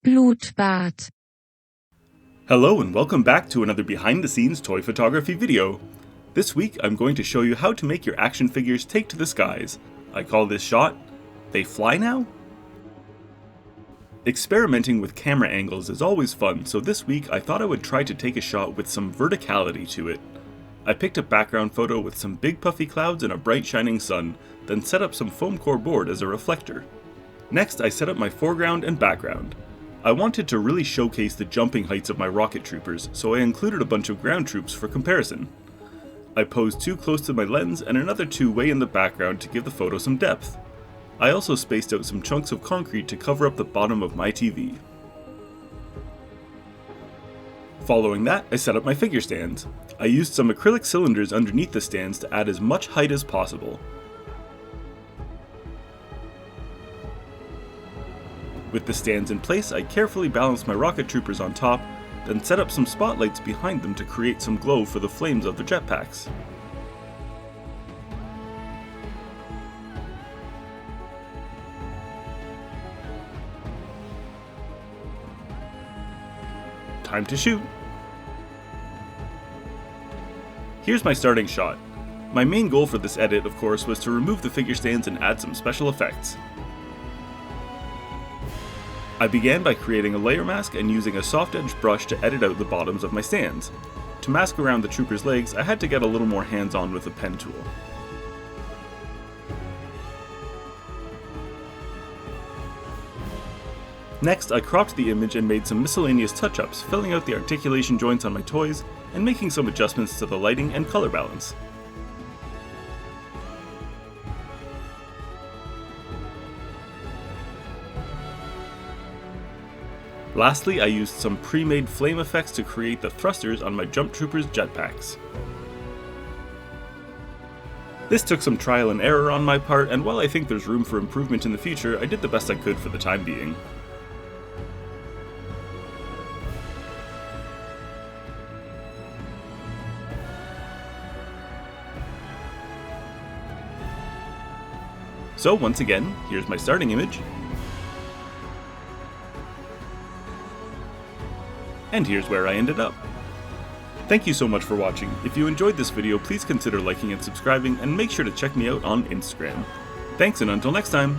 Blutbart. Hello and welcome back to another behind the scenes toy photography video. This week I'm going to show you how to make your action figures take to the skies. I call this shot, "They fly now?" Experimenting with camera angles is always fun, so this week I thought I would try to take a shot with some verticality to it. I picked a background photo with some big puffy clouds and a bright shining sun, then set up some foam core board as a reflector. Next I set up my foreground and background. I wanted to really showcase the jumping heights of my rocket troopers, so I included a bunch of ground troops for comparison. I posed two close to my lens and another two way in the background to give the photo some depth. I also spaced out some chunks of concrete to cover up the bottom of my TV. Following that, I set up my figure stands. I used some acrylic cylinders underneath the stands to add as much height as possible. With the stands in place, I carefully balanced my rocket troopers on top, then set up some spotlights behind them to create some glow for the flames of the jetpacks. Time to shoot! Here's my starting shot. My main goal for this edit, of course, was to remove the figure stands and add some special effects. I began by creating a layer mask and using a soft-edged brush to edit out the bottoms of my stands. To mask around the trooper's legs, I had to get a little more hands-on with the pen tool. Next, I cropped the image and made some miscellaneous touch-ups, filling out the articulation joints on my toys, and making some adjustments to the lighting and color balance. Lastly, I used some pre-made flame effects to create the thrusters on my Jump Troopers jetpacks. This took some trial and error on my part, and while I think there's room for improvement in the future, I did the best I could for the time being. So once again, here's my starting image. And here's where I ended up. Thank you so much for watching. If you enjoyed this video, please consider liking and subscribing, and make sure to check me out on Instagram. Thanks, and until next time!